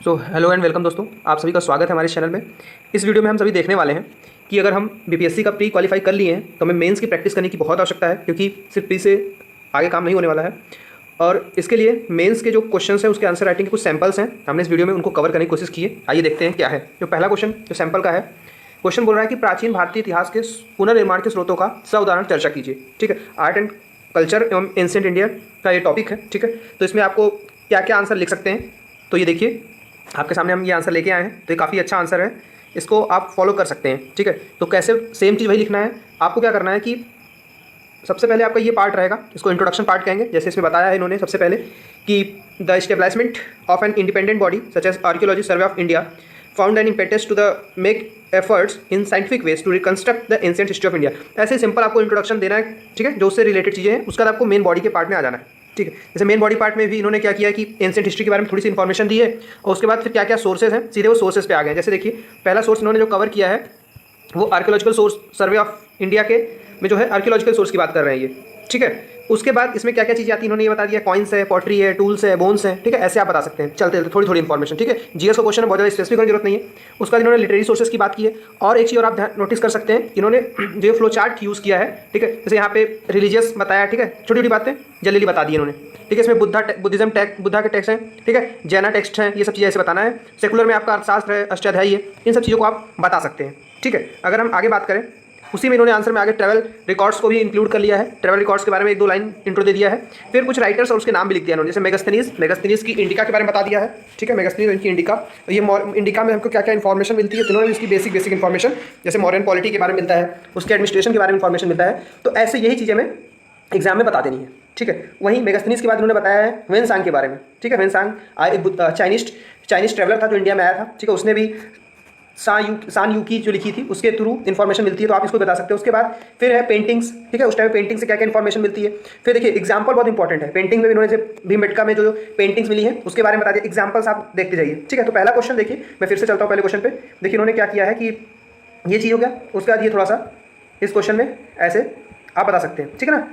Hello and welcome दोस्तों, आप सभी का स्वागत है हमारे चैनल में। इस वीडियो में हम सभी देखने वाले हैं कि अगर हम बीपीएससी का प्री क्वालिफाई कर लिए हैं तो हमें मेंस की प्रैक्टिस करने की बहुत आवश्यकता है, क्योंकि सिर्फ प्री से आगे काम नहीं होने वाला है। और इसके लिए मेंस के जो क्वेश्चंस हैं उसके आंसर राइटिंग के कुछ सैंपल्स हैं, हमने इस वीडियो में उनको कवर करने की कोशिश की है। आइए देखते हैं क्या है। जो पहला क्वेश्चन जो सैंपल का है, क्वेश्चन बोल रहा है कि प्राचीन भारतीय इतिहास के पुनर्निर्माण के स्रोतों का सउदाहरण चर्चा कीजिए। ठीक है, आर्ट एंड कल्चर एवं एंशिएंट इंडिया का ये टॉपिक है। ठीक है, तो इसमें आपको क्या क्या आंसर लिख सकते हैं, तो ये देखिए आपके सामने हम ये आंसर लेके आए हैं। तो ये काफ़ी अच्छा आंसर है, इसको आप फॉलो कर सकते हैं। ठीक है, तो कैसे, सेम चीज़ वही लिखना है। आपको क्या करना है कि सबसे पहले आपका ये पार्ट रहेगा, इसको इंट्रोडक्शन पार्ट कहेंगे। जैसे इसमें बताया है इन्होंने सबसे पहले कि the establishment of an independent body such as archaeology survey of India found an impetus to the make efforts in scientific ways to reconstruct the ancient history of India. ऐसे सिंपल आपको इंट्रोडक्शन देना है। ठीक है, जो उससे related चीज़ें हैं, उसके बाद आपको मेन बॉडी के पार्ट में आ जाना है। ठीक है, जैसे मेन बॉडी पार्ट में भी इन्होंने क्या किया कि एंशिएंट हिस्ट्री के बारे में थोड़ी सी इन्फॉर्मेशन दी है, और उसके बाद फिर क्या क्या सोर्सेज हैं, सीधे वो सोर्सेज पे आ गए। जैसे देखिए पहला सोर्स इन्होंने जो कवर किया है वो archaeological source survey of India के में जो है आर्कियोलॉजिकल सोर्स की बात कर रहे हैं ये। ठीक है, उसके बाद इसमें क्या क्या चीज़ें आती है इन्होंने ये बता दिया, कॉइन्स है, पॉटरी है, टूल्स है, बोन्स है। ठीक है, ऐसे आप बता सकते हैं चलते चलते थोड़ी थोड़ी इन्फॉर्मेशन। ठीक है, जीएस का क्वेश्चन है, बहुत ज़्यादा स्पेसिफिक होने की जरूरत नहीं है। उसका इन्होंने लिटरेरी सोर्सेज की बात की है। और एक चीज़ और आप नोटिस कर सकते हैं, इन्होंने जो फ्लो चार्ट यूज़ किया है। ठीक है, जैसे यहाँ पे रिलीजियस बताया, ठीक है, छोटी छोटी बातें जल्दी बता दी इन्होंने। ठीक है, इसमें बुद्धिज्म टेक्स्ट, बुद्धा के टेक्स्ट हैं। ठीक है, जैना टेक्स्ट हैं, ये सब चीज़ें ऐसे बताना है। सेकुलर में आपका अर्थशास्त्र है, अष्टाध्यायी है, इन सब चीज़ों को आप बता सकते हैं। ठीक है, अगर हम आगे बात करें, उसी में इन्होंने आंसर में आगे ट्रैवल रिकॉर्ड्स को भी इंक्लूड कर लिया है। ट्रैवल रिकॉर्ड्स के बारे में एक दो लाइन इंट्रो दे दिया है। फिर कुछ राइटर्स और उसके नाम भी लिख दिया इन्होंने, जैसे मेगास्थनीज की इंडिका के बारे में बता दिया है। ठीक है, मेगास्थनीज इनकी इंडिका, ये इंडिका में हमको क्या क्या इन्फॉर्मेशन मिलती है, तो इन्होंने इसकी बेसिक इन्फॉर्मेशन, जैसे मॉडर्न पॉलिटी के बारे में मिलता है, उसके एडमिनिस्ट्रेशन के बारे में इन्फॉर्मेशन मिलता है। तो ऐसे यही चीज़ें हमें एग्जाम में बता देनी है। ठीक है, वहीं मेगास्थनीज के बाद इन्होंने बताया है वेनसांग के बारे में। ठीक है, वेनसांग एक चाइनीज ट्रैवलर था जो इंडिया में आया था। ठीक है, उसने भी सान यूकी जो लिखी थी उसके थ्रू इन्फॉर्मेशन मिलती है, तो आप इसको बता सकते हो। उसके बाद फिर है पेंटिंग्स। ठीक है, उस टाइम पेंटिंग से क्या क्या इन्फॉर्मेशन मिलती है। फिर देखिए एग्जाम्पल बहुत इंपॉर्टेंट है, पेंटिंग में इन्होंने जो भीमबेटका में जो पेंटिंग्स मिली है उसके बारे में बता दिया। एग्जाम्पल्स आप देखते जाइए। ठीक है, तो पहला क्वेश्चन देखिए, मैं फिर से चलता हूँ पहले क्वेश्चन पे। देखिए इन्होंने क्या किया है कि ये चीज़ हो गया, उसके बाद ये थोड़ा सा इस क्वेश्चन में ऐसे आप बता सकते हैं। ठीक है ना,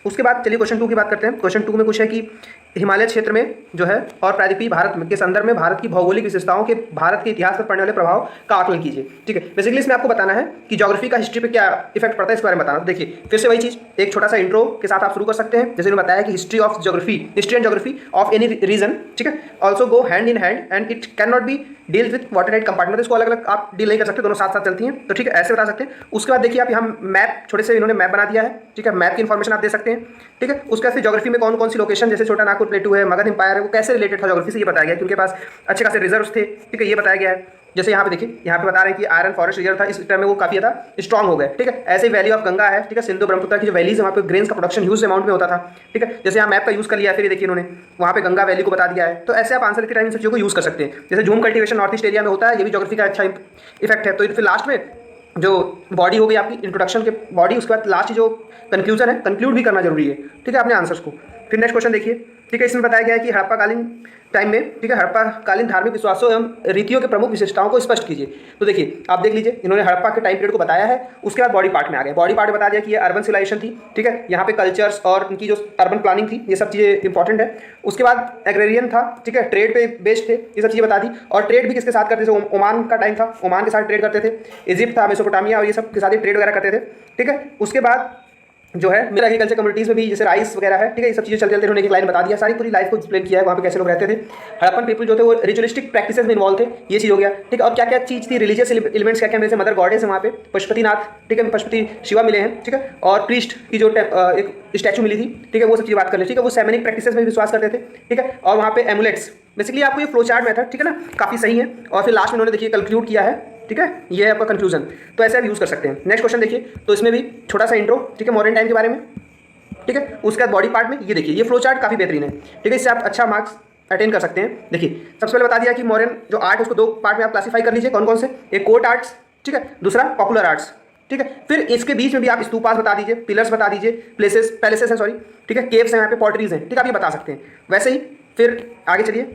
उसके बाद चलिए क्वेश्चन 2 की बात करते हैं। क्वेश्चन 2 में कुछ है कि हिमालय क्षेत्र में जो है और प्रायद्वीपीय भारत के संदर्भ में भारत की भौगोलिक विशेषताओं के भारत के इतिहास पर पड़ने वाले प्रभाव का आकलन कीजिए। ठीक है, बेसिकली इसमें आपको बताना है कि ज्योग्राफी का हिस्ट्री पे क्या इफेक्ट पड़ता है, इस बारे में बताना। तो देखिए फिर से वही चीज़, एक छोटा सा इंट्रो के साथ आप शुरू कर सकते हैं। जैसे उन्होंने बताया कि history and geography of any region. ठीक है, also go hand in hand and it can not be deal with water tight compartment. इसको अलग अलग आप डील नहीं कर सकते, दोनों साथ साथ चलती हैं। तो ठीक है, ऐसे बता सकते हैं। उसके बाद देखिए आप यहाँ मैप, छोटे से इन्होंने मैप बना दिया है। ठीक है, मैप की इन्फॉर्मेशन आप दे सकते हैं। ठीक है, उसके बाद फिर ज्योग्राफी में कौन कौन सी लोकेशन, जैसे छोटा नागपुर प्लेटू है, मगध एम्पायर है, वो कैसे रिलेटेड था ज्योग्राफी से, ये बताया गया कि उनके पास अच्छे खासे रिजर्व्स थे। ठीक है, ये बताया गया है। जैसे यहाँ पे देखिए, यहाँ पे बता रहे हैं कि आयरन फॉरेस्ट रिजर्व था, इस टाइम में वो काफी ज्यादा स्ट्रॉन्ग हो गए। ठीक है, ऐसे वैली ऑफ गंगा है। ठीक है, सिंधु ब्रह्मपुत्र की जो वैलीज है वहाँ पे ग्रेन्स का प्रोडक्शन ह्यूज अमाउंट में होता था। ठीक है, जैसे यहाँ मैप का यूज कर लिया, फिर देखिए इन्होंने वहाँ पे गंगा वैली को बता दिया है। तो ऐसे आप आंसर लिखते टाइम इन सब चीज़ों को यूज कर सकते हैं। जैसे झूम कल्टिवेशन नॉर्थ ईस्ट एरिया में होता है, ये भी ज्योग्राफी का अच्छा इफेक्ट है। तो फिर लास्ट में जो बॉडी हो गई आपकी इंट्रोडक्शन के बॉडी, उसके बाद लास्ट जो कंक्लूजन है, कंक्लूड भी करना जरूरी है। ठीक है, अपने आंसर्स को। फिर नेक्स्ट क्वेश्चन देखिए। ठीक है, इसमें बताया गया है कि हड़प्पाकालीन टाइम में, ठीक है, हड़प्पाकालीन धार्मिक विश्वासों एवं रीतियों के प्रमुख विशेषताओं को स्पष्ट कीजिए। तो देखिए आप देख लीजिए, इन्होंने हड़प्पा के टाइम पीरियड को बताया है। उसके बाद बॉडी पार्ट में आ गए। बॉडी पार्ट में बता दिया कि ये अर्बन सिविलाइजेशन थी। ठीक है, यहाँ पे कल्चर्स और उनकी जो अर्बन प्लानिंग थी, ये सब चीज़ें इंपॉर्टेंट है। उसके बाद एग्रेरियन था। ठीक है, ट्रेड पे बेस्ड थे, ये सब चीज़ें बता दी। और ट्रेड भी किसके साथ करते थे, ओमान का टाइम था, ओमान के साथ ट्रेड करते थे। इजिप्ट था, मेसोपोटामिया और ये सब के साथ ट्रेड वगैरह करते थे। ठीक है, उसके बाद जो है मिल एग्रीकल्चर कम्युनिटीज़ में भी जैसे राइस वगैरह है। ठीक है, ये सब चीज़ें चलते चलते उन्होंने एक लाइन बता दिया, सारी पूरी लाइफ को एक्सप्लेन किया है, वहाँ पे कैसे लोग रहते थे। हड़प्पन पीपल जो थे वो रिचुअलिस्टिक प्रैक्टिसेस में इन्वॉल्व थे, ये चीज़ हो गया। ठीक है, और क्या क्या चीज़ थी, रिलीजियस एलिमेंट्स क्या क्या मिले, मदर गॉडेस है वहाँ पे, पशुपतिनाथ। ठीक है, पशुपति शिवा मिले हैं। ठीक है, और प्रीस्ट की जो एक स्टैचू मिली थी। ठीक है, वो सब चीज़ बात कर ले। ठीक है, वो सैमनिक प्रैक्टिसेस में विश्वास करते थे। ठीक है, और वहाँ पे एमुलेट्स, बेसिकली आपको ये फ्लो चार्ट मेथड, ठीक है ना, काफ़ी सही है। और फिर लास्ट में उन्होंने देखिए कंक्लूड किया है। ठीक है, ये है आपका कंक्लूजन। तो ऐसे आप यूज़ कर सकते हैं। नेक्स्ट क्वेश्चन देखिए, तो इसमें भी छोटा सा इंट्रो, ठीक है, मॉडर्न टाइम के बारे में। ठीक है, उसके बाद बॉडी पार्ट में ये देखिए, ये फ्लो चार्ट काफ़ी बेहतरीन है। ठीक है, इससे आप अच्छा मार्क्स अटेंड कर सकते हैं। देखिए सबसे पहले बता दिया कि मॉडर्न जो आर्ट है उसको 2 पार्ट में आप क्लासीफाई कर लीजिए। कौन कौन से, एक कोर्ट आर्ट्स, ठीक है, दूसरा पॉपुलर आर्ट्स। ठीक है, फिर इसके बीच में भी आप स्तूपास बता दीजिए, पिलर्स बता दीजिए, पैलेसेस हैं, सॉरी, ठीक है, केव्स हैं, यहाँ पे पॉटरीज हैं। ठीक है, आप ये बता सकते हैं। वैसे ही फिर आगे चलिए,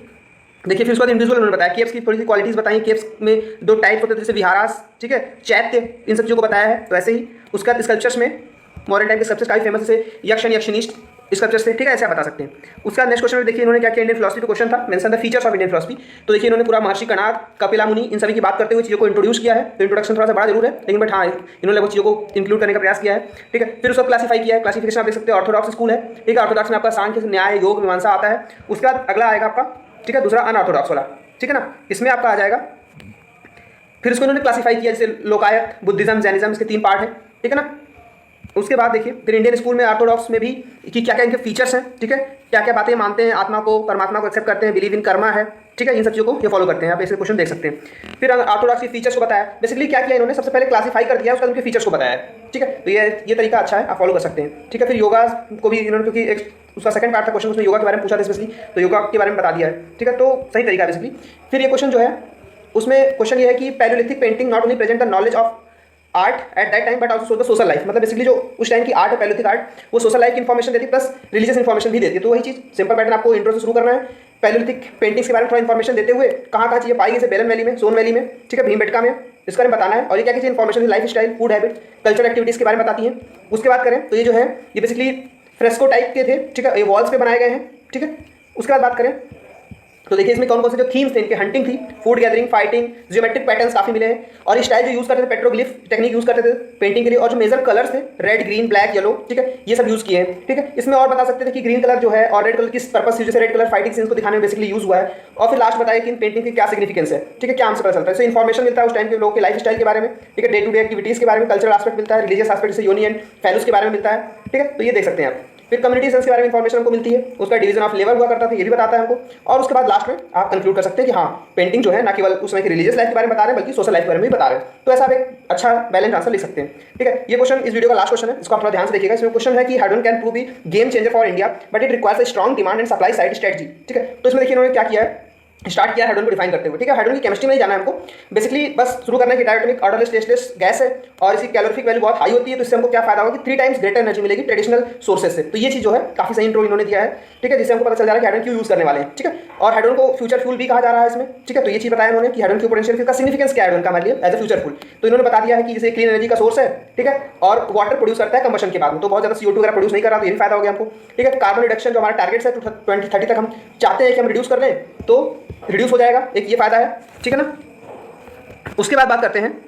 देखिए फिर उसके बाद इंडिविजुअल उन्होंने बताया, केव्स की थोड़ी सी क्वालिटीज बताई। केव्स में 2 टाइप होते थे, जैसे विहारास, ठीक है, चैत्य, इन सब चीज़ों को बताया है। तो ऐसे ही उसके बाद स्कल्पचर्स में मॉडर्न टाइम के सबसे काफ़ी फेमस, जैसे यक्ष एंड यक्षिनिस्ट, स्कल्पचर से, ठीक है, ऐसे आप बता सकते हैं। उसका नेक्स्ट क्वेश्चन में देखिए इन्होंने क्या किया, इंडियन फिलोसफी पे क्वेश्चन था, mention the features of Indian philosophy. तो देखिए इन्होंने पूरा महर्षि कणाद, कपिला मुनि, इन सभी की बात करते हुए चीज़ों को इंट्रोड्यूस किया है। तो इंट्रोडक्शन थोड़ा सा बड़ा जरूर है, लेकिन बट हाँ इन्होंने वो चीज़ों को इंक्लूड करने का प्रयास किया है, ठीक है। फिर उसको क्लासीफाई किया है, क्लासिफिकेशन आप देख सकते हैं, ऑर्थोडॉक्स स्कूल है, ठीक है। ऑर्थोडॉक्स में आपका सांख्य, न्याय, योग, मीमांसा आता है। उसके बाद अगला आएगा आपका, ठीक है, दूसरा अनऑर्थोडॉक्स वाला, ठीक है ना, इसमें आपका आ जाएगा। फिर इसको इन्होंने क्लासीफाई किया जैसे लोकायत, बुद्धिज्म, जैनिज्म, इसके 3 पार्ट है, ठीक है ना। उसके बाद देखिए फिर इंडियन स्कूल में ऑर्थोडॉक्स में भी कि क्या क्या इनके फीचर्स हैं, ठीक है, क्या क्या बातें मानते हैं, आत्मा को, परमात्मा को एक्सेप्ट करते हैं, बिलीव इन कर्मा है, ठीक है, इन सब चीज़ों को ये फॉलो करते हैं। आप ऐसे क्वेश्चन देख सकते हैं। फिर ऑर्थोडॉक्स के फीचर्स को बताया, बेसिकली क्या किया इन्होंने, सबसे पहले क्लासीफाई कर दिया, उसका उनके फीचर्स को बताया, ठीक है। तो ये तरीका अच्छा है, आप फॉलो कर सकते हैं, ठीक है। फिर योगा को भी इन्होंने, क्योंकि एक उसका सेकंड पार्ट था क्वेश्चन, उसमें योगा के बारे में पूछा था स्पेशली, तो योगा के बारे में बता दिया है, ठीक है। तो सही तरीका है बेसिकली। फिर ये क्वेश्चन जो है उसमें क्वेश्चन ये है कि Palaeolithic painting not only present the knowledge of art at that time but also the social life, मतलब बेसिकली जो उस टाइम की आर्ट है, पैलियोलिथिक आर्ट, वो सोशल लाइफ की इन्फॉर्मेशन देती है प्लस रिलीजियस इन्फॉर्मेशन भी देती है। तो वही चीज़ सिंपल पैटर्न आपको इंट्रो से शुरू करना है, पैलियोलिथिक पेंटिंग्स के बारे में थोड़ा इन्फॉर्मेशन देते हुए कहाँ कहाँ चीज़ें पाई, जैसे बेलन वैली में, सोन वैली में, ठीक है, भीमबेटका में, इसके बारे में बताना है। और ये क्या क्या information, life style, food habit, cultural activities के बारे में बताती हैं। उसके बाद करें तो ये जो है ये बेसिकली फ्रेस्को टाइप के थे, ठीक है, ये वॉल्स पे बनाए गए हैं, ठीक है। उसके बाद बात करें तो देखिए इसमें कौन कौन से जो थीम्स थे इनके, हंटिंग थी, food gathering, fighting, geometric patterns काफी मिले हैं। और ये स्टाइल जो यूज करते थे, पेट्रोग्लिफ टेक्निक यूज करते थे पेंटिंग के लिए, और जो मेजर कलर्स थे रेड, ग्रीन, ब्लैक, येलो, ठीक है, ये सब यूज किए हैं, ठीक है। इसमें और बता सकते थे कि ग्रीन कलर जो है और रेड कलर किस पर्पस से, जैसे रेड कलर फाइटिंग सीन्स को दिखाने में बेसिकली यूज हुआ है। और फिर लास्ट बताया कि इन पेंटिंग की क्या सिग्निफिकेंस है, ठीक है, क्या हमसे पता चलता है, इससे इन्फॉर्मेशन मिलता है उस टाइम के लोगों के लाइफ स्टाइल के बारे में, ठीक है, डे टू डे एक्टिविटीज के बारे में, कल्चरल एस्पेक्ट मिलता है, रिलीजियस एस्पेक्ट जैसे यूनियन फैलूस के बारे में मिलता है, ठीक है। तो ये देख सकते हैं आप। फिर कम्युनिटी सेंस के बारे में इन्फॉर्मेशन हमको मिलती है, उसका डिवीजन ऑफ लेबर हुआ करता था, ये भी बताता है हमको। और उसके बाद लास्ट में आप कंक्लूड कर सकते हैं कि हाँ पेंटिंग जो है ना केवल उस समय की रिलीजियस लाइफ के बारे में बता रहे हैं बल्कि सोशल लाइफ के बारे में भी बता रहे हैं। तो ऐसा आप एक अच्छा बैलेंस आंसर लिख सकते हैं, ठीक है। ये क्वेश्चन इस वीडियो का लास्ट क्वेश्चन है, इसको आप थोड़ा ध्यान से देखिएगा। इसमें क्वेश्चन है कि hydrogen can prove be game changer for India but it requires a strong demand and supply side strategy, ठीक है। तो इसमें देखिए इन्होंने क्या किया है, स्टार्ट किया हाइड्रोजन को डिफाइन करते हुए, ठीक है। हाइड्रोजन की केमिस्ट्री में नहीं जाना है हमको, बेसिकली बस शुरू करना है कि डायटोमिक ऑर्डरलेस टेस्टलेस गैस है और इसकी कैलोरीफिक वैल्यू बहुत हाई होती है, तो इससे हमको क्या फायदा होगा कि 3 टाइम्स ग्रेटर एनर्जी मिलेगी ट्रेडिशनल सोर्सेज से। तो ये चीज़ जो है काफी सही इंट्रो इन्होंने दिया है, ठीक है, जिससे हमको पता चल जा रहा है कि हाइड्रोजन क्यों यूज करने वाले हैं, ठीक है। और हाइड्रोजन को फ्यूचर फ्यूल भी कहा जा रहा है इसमें, ठीक है। तो ये चीज़ बताया उन्होंने कि हाइड्रोजन की पोटेंशियल का सिग्निफिकेंस क्या है हाइड्रोजन का हमारे लिए एज अ फ्यूचर फ्यूल। तो इन्होंने बता दिया है कि जैसे क्लीन एनर्जी का सोर्स है, ठीक है, और वाटर प्रोड्यूस करता है कंबशन के बाद में, तो बहुत ज़्यादा CO2 वगैरह प्रोड्यूस नहीं कर रहा, तो ये भी फायदा हो गया हमको, ठीक है। कार्बन रिडक्शन जो हमारा टारगेट है 2030 तक हम चाहते हैं कि हम रिड्यूस कर लें, तो रिड्यूस हो जाएगा, एक ये फायदा है, ठीक है ना। उसके बाद बात करते हैं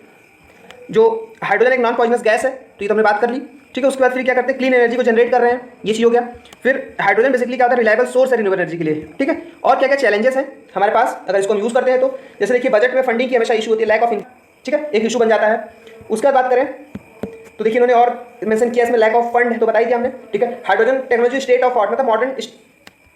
जो हाइड्रोजन एक नॉन पॉइजनस गैस है, तो ये तो हमने बात कर ली, ठीक है। उसके बाद फिर क्या करते हैं, क्लीन एनर्जी को जनरेट कर रहे हैं, ये चीज़ हो गया। फिर हाइड्रोजन बेसिकली क्या होता है, रिलायबल सोर्स है रिन्यूएबल एनर्जी के लिए, ठीक है। और क्या क्या चैलेंजेस हैं हमारे पास अगर इसको हम यूज़ करते हैं तो, जैसे देखिए बजट में फंडिंग की हमेशा इशू होती है, लैक ऑफ, ठीक है, एक इशू बन जाता है। उसके बाद बात करें तो देखिए इन्होंने और मेंशन किया इसमें लैक ऑफ फंड है, तो बताई दिया हमने, ठीक है। Hydrogen technology state of art, मतलब मॉडर्न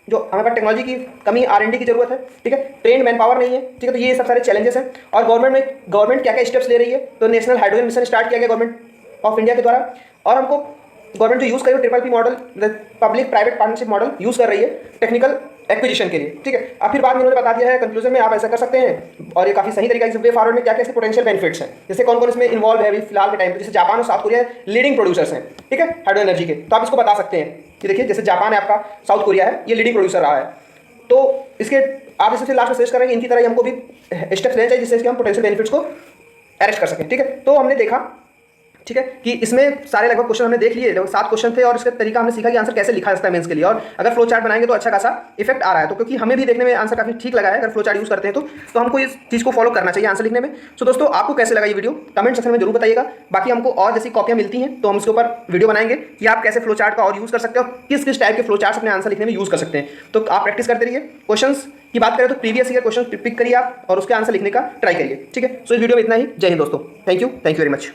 जो हमारे पास टेक्नोलॉजी की कमी, R&D की जरूरत है, ठीक है, ट्रेंड मैन पावर नहीं है, ठीक है। तो ये सब सारे चैलेंजेस हैं। और गवर्नमेंट क्या क्या स्टेप्स ले रही है, तो नेशनल हाइड्रोजन मिशन स्टार्ट किया गया गवर्नमेंट ऑफ इंडिया के द्वारा, और हमको गवर्नमेंट जो यूज़ कर रही है triple P model, public private partnership model use कर रही है टेक्निकल एक्विजिशन के लिए, ठीक है। अब फिर बाद में इन्होंने बता दिया है कंक्लूजन में आप ऐसा कर सकते हैं, और ये काफी सही तरीका से वे फॉरवर्ड में क्या क्या इसके पोटेंशियल बेनिफिट्स हैं, जैसे कौन कौन इसमें इन्वॉल्व है अभी फिलहाल के टाइम पे, जैसे जापान और साउथ कोरिया लीडिंग प्रोड्यूसर्स हैं, ठीक है, हाइड्रोजन एनर्जी के। तो आप इसको बता सकते हैं कि देखिए जैसे जापान है आपका, साउथ कोरिया है, ये लीडिंग प्रोड्यूसर रहा है, तो इसके आप इसे लास्ट में सजेस्ट करेंगे इनकी तरह हमको भी स्टेप्स लेना चाहिए जिससे कि हम पोटेंशियल बेनिफिट्स को अरेस्ट कर सकें, ठीक है। तो हमने देखा, ठीक है, कि इसमें सारे लगभग क्वेश्चन हमने देख लिए, लगभग 7 क्वेश्चन थे, और इसका तरीका हमने सीखा कि आंसर कैसे लिखा जाता है मेंस के लिए, और अगर फ्लो चार्ट बनाएंगे तो अच्छा खासा इफेक्ट आ रहा है। तो क्योंकि हमें भी देखने में आंसर काफी ठीक लगा है अगर फ्लो चार्ट यूज करते हैं तो हमको इस चीज को फॉलो करना चाहिए आंसर लिखने में। सो दोस्तों आपको कैसे लगा ये वीडियो कमेंट सेक्शन में जरूर बताइएगा। बाकी हमको और जैसी कॉपियां मिलती हैं तो हम उसके ऊपर वीडियो बनाएंगे कि आप कैसे फ्लो चार्ट का और यूज कर सकते हो, किस किस टाइप के फ्लो चार्ट अपने आंसर लिखने में यूज कर सकते हैं। तो आप प्रैक्टिस करते रहिए। क्वेश्चन की बात करें तो प्रीवियस ईयर क्वेश्चन पिक करिए आप और उसके आंसर लिखने का ट्राई करिए, ठीक है। सो इस वीडियो में इतना ही। जय हिंद दोस्तों, थैंक यू वेरी मच।